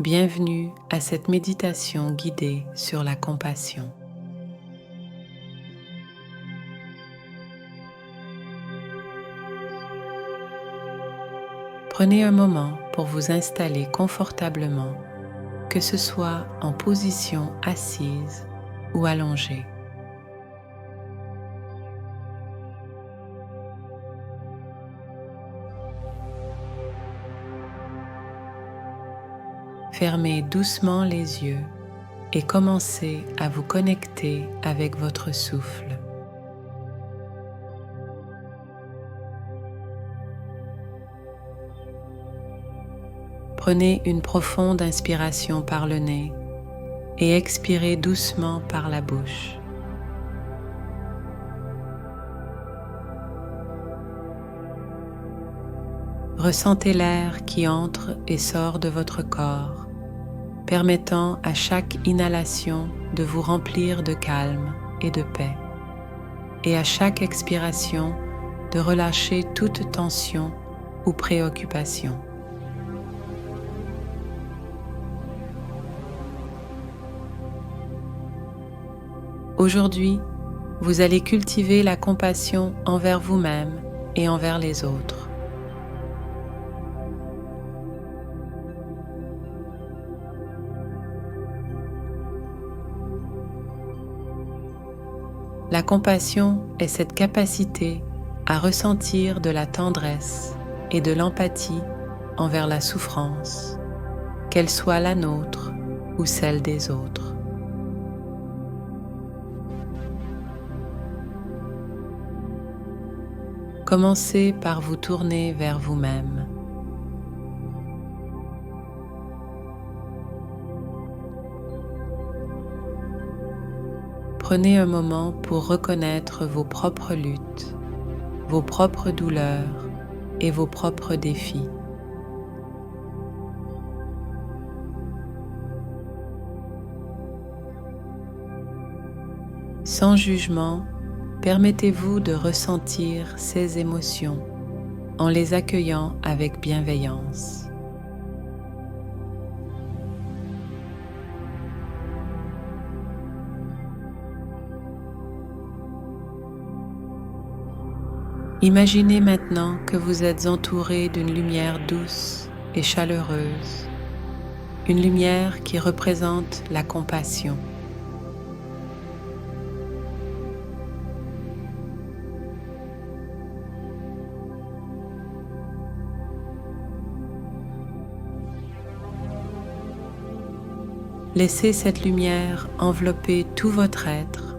Bienvenue à cette méditation guidée sur la compassion. Prenez un moment pour vous installer confortablement, que ce soit en position assise ou allongée. Fermez doucement les yeux et commencez à vous connecter avec votre souffle. Prenez une profonde inspiration par le nez et expirez doucement par la bouche. Ressentez l'air qui entre et sort de votre corps, permettant à chaque inhalation de vous remplir de calme et de paix, et à chaque expiration de relâcher toute tension ou préoccupation. Aujourd'hui, vous allez cultiver la compassion envers vous-même et envers les autres. La compassion est cette capacité à ressentir de la tendresse et de l'empathie envers la souffrance, qu'elle soit la nôtre ou celle des autres. Commencez par vous tourner vers vous-même. Prenez un moment pour reconnaître vos propres luttes, vos propres douleurs et vos propres défis. Sans jugement, permettez-vous de ressentir ces émotions en les accueillant avec bienveillance. Imaginez maintenant que vous êtes entouré d'une lumière douce et chaleureuse, une lumière qui représente la compassion. Laissez cette lumière envelopper tout votre être,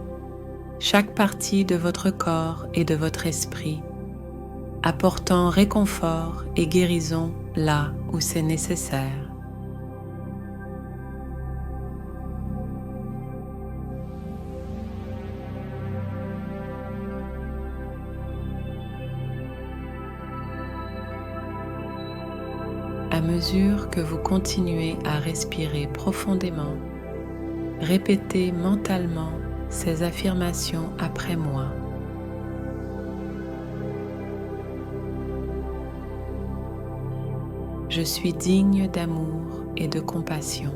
chaque partie de votre corps et de votre esprit, apportant réconfort et guérison là où c'est nécessaire. À mesure que vous continuez à respirer profondément, répétez mentalement ces affirmations après moi. Je suis digne d'amour et de compassion.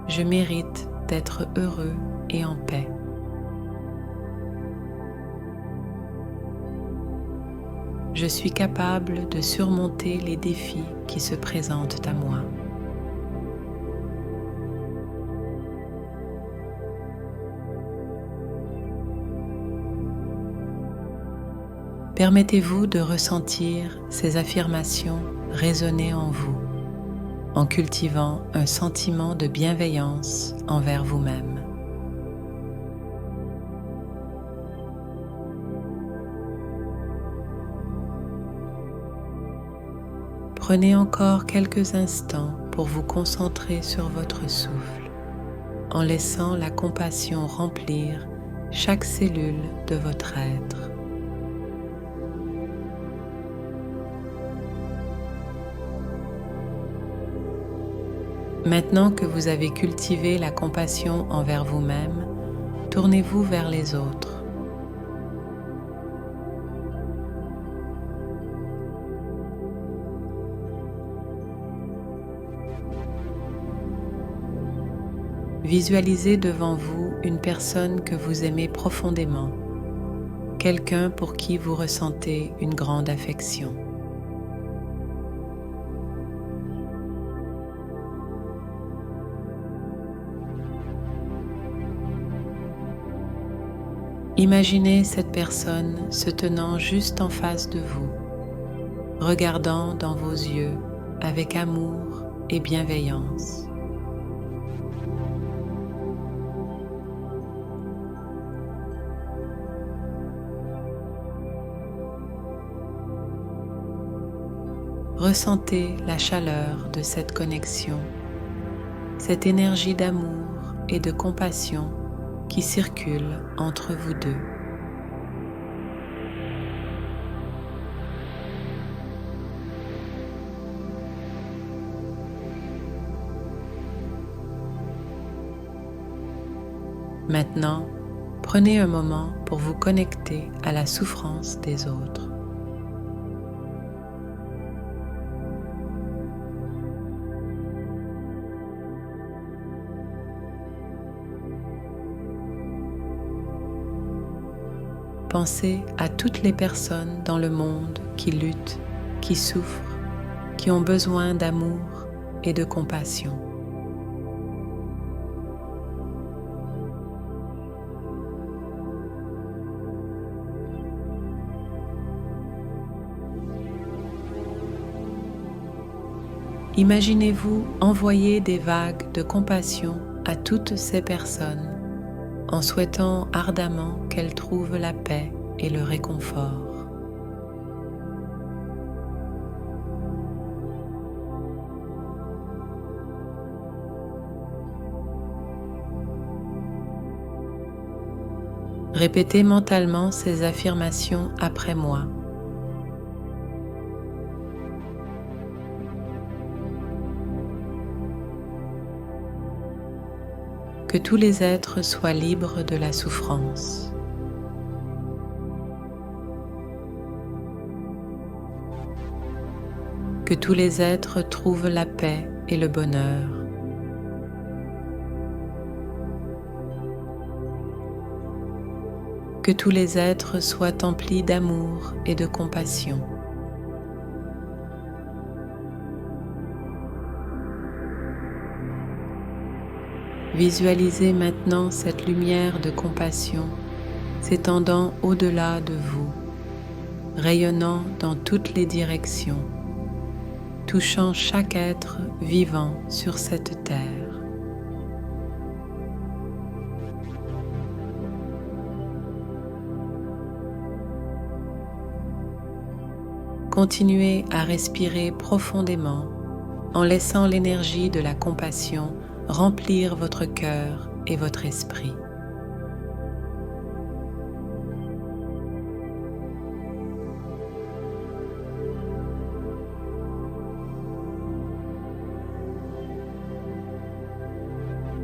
Je mérite d'être heureux et en paix. Je suis capable de surmonter les défis qui se présentent à moi. Permettez-vous de ressentir ces affirmations résonner en vous, en cultivant un sentiment de bienveillance envers vous-même. Prenez encore quelques instants pour vous concentrer sur votre souffle, en laissant la compassion remplir chaque cellule de votre être. Maintenant que vous avez cultivé la compassion envers vous-même, tournez-vous vers les autres. Visualisez devant vous une personne que vous aimez profondément, quelqu'un pour qui vous ressentez une grande affection. Imaginez cette personne se tenant juste en face de vous, regardant dans vos yeux avec amour et bienveillance. Ressentez la chaleur de cette connexion, cette énergie d'amour et de compassion qui circule entre vous deux. Maintenant, prenez un moment pour vous connecter à la souffrance des autres. Pensez à toutes les personnes dans le monde qui luttent, qui souffrent, qui ont besoin d'amour et de compassion. Imaginez-vous envoyer des vagues de compassion à toutes ces personnes, en souhaitant ardemment qu'elles trouvent la paix et le réconfort. Répétez mentalement ces affirmations après moi. Que tous les êtres soient libres de la souffrance. Que tous les êtres trouvent la paix et le bonheur. Que tous les êtres soient emplis d'amour et de compassion. Visualisez maintenant cette lumière de compassion s'étendant au-delà de vous, rayonnant dans toutes les directions, touchant chaque être vivant sur cette terre. Continuez à respirer profondément en laissant l'énergie de la compassion remplir votre cœur et votre esprit.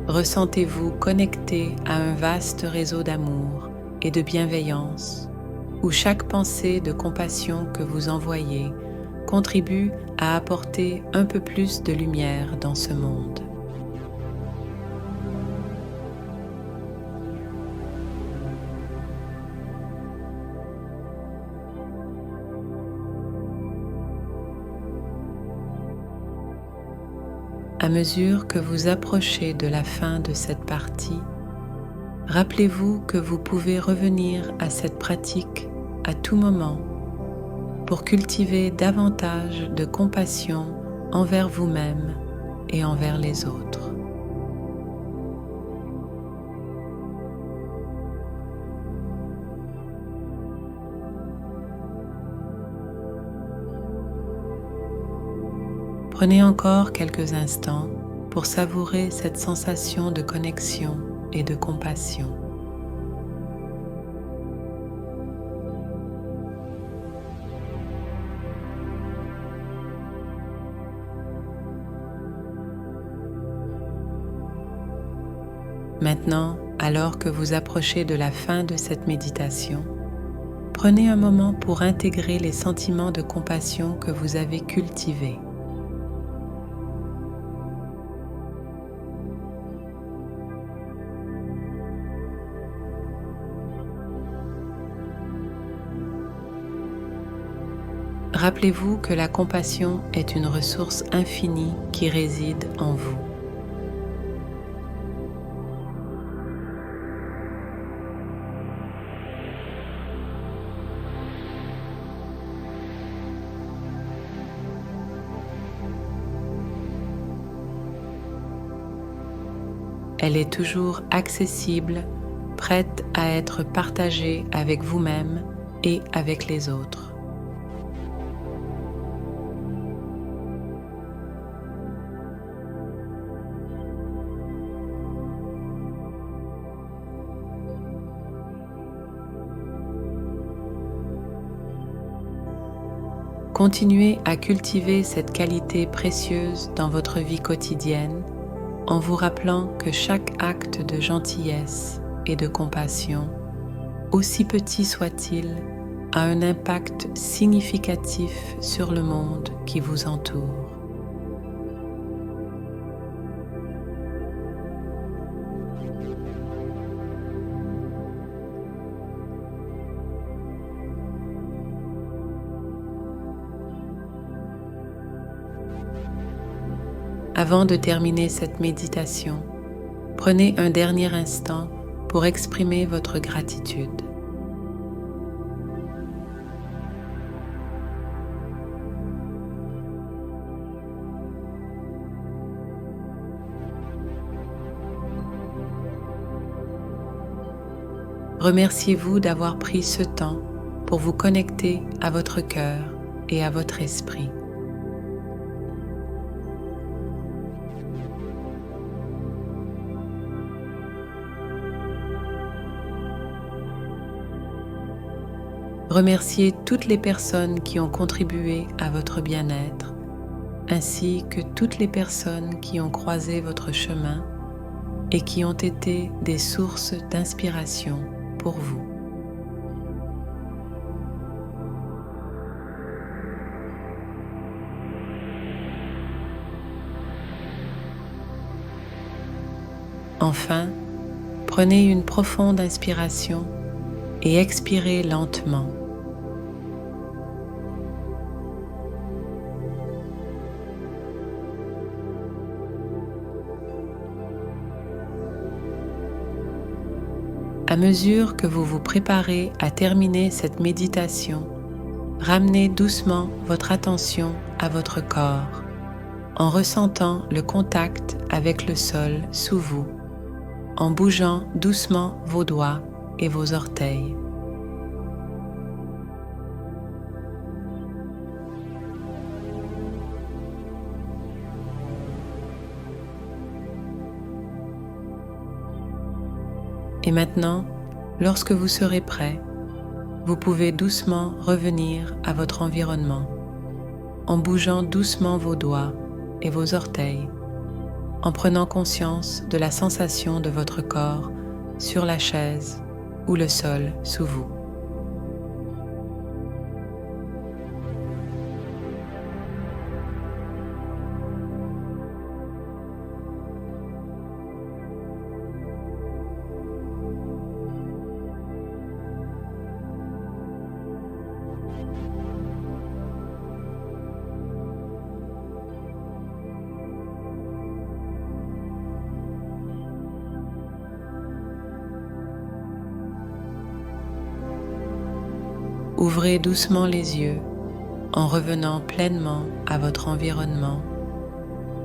Ressentez-vous connecté à un vaste réseau d'amour et de bienveillance, où chaque pensée de compassion que vous envoyez contribue à apporter un peu plus de lumière dans ce monde. À mesure que vous approchez de la fin de cette partie, rappelez-vous que vous pouvez revenir à cette pratique à tout moment pour cultiver davantage de compassion envers vous-même et envers les autres. Prenez encore quelques instants pour savourer cette sensation de connexion et de compassion. Maintenant, alors que vous approchez de la fin de cette méditation, prenez un moment pour intégrer les sentiments de compassion que vous avez cultivés. rappelez-vous que la compassion est une ressource infinie qui réside en vous. Elle est toujours accessible, prête à être partagée avec vous-même et avec les autres. Continuez à cultiver cette qualité précieuse dans votre vie quotidienne en vous rappelant que chaque acte de gentillesse et de compassion, aussi petit soit-il, a un impact significatif sur le monde qui vous entoure. Avant de terminer cette méditation, prenez un dernier instant pour exprimer votre gratitude. Remerciez-vous d'avoir pris ce temps pour vous connecter à votre cœur et à votre esprit. Remerciez toutes les personnes qui ont contribué à votre bien-être, ainsi que toutes les personnes qui ont croisé votre chemin et qui ont été des sources d'inspiration pour vous. Enfin, prenez une profonde inspiration et expirez lentement. À mesure que vous vous préparez à terminer cette méditation, ramenez doucement votre attention à votre corps, en ressentant le contact avec le sol sous vous, en bougeant doucement vos doigts et vos orteils. Et maintenant, lorsque vous serez prêt, vous pouvez doucement revenir à votre environnement, en bougeant doucement vos doigts et vos orteils, en prenant conscience de la sensation de votre corps sur la chaise ou le sol sous vous. Ouvrez doucement les yeux en revenant pleinement à votre environnement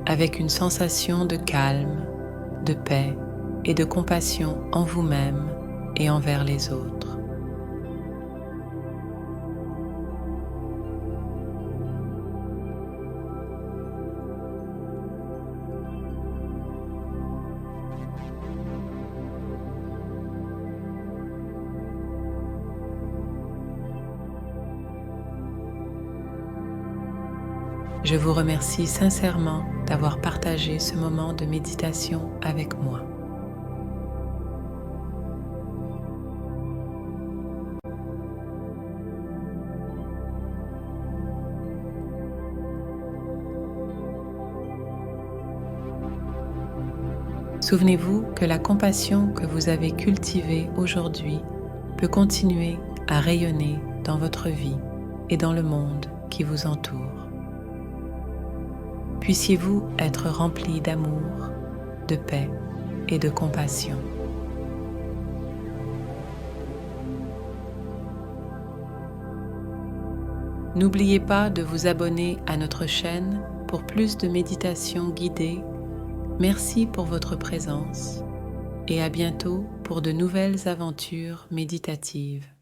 avec une sensation de calme, de paix et de compassion en vous-même et envers les autres. Je vous remercie sincèrement d'avoir partagé ce moment de méditation avec moi. Souvenez-vous que la compassion que vous avez cultivée aujourd'hui peut continuer à rayonner dans votre vie et dans le monde qui vous entourent. Puissiez-vous être remplis d'amour, de paix et de compassion. N'oubliez pas de vous abonner à notre chaîne pour plus de méditations guidées. Merci pour votre présence et à bientôt pour de nouvelles aventures méditatives.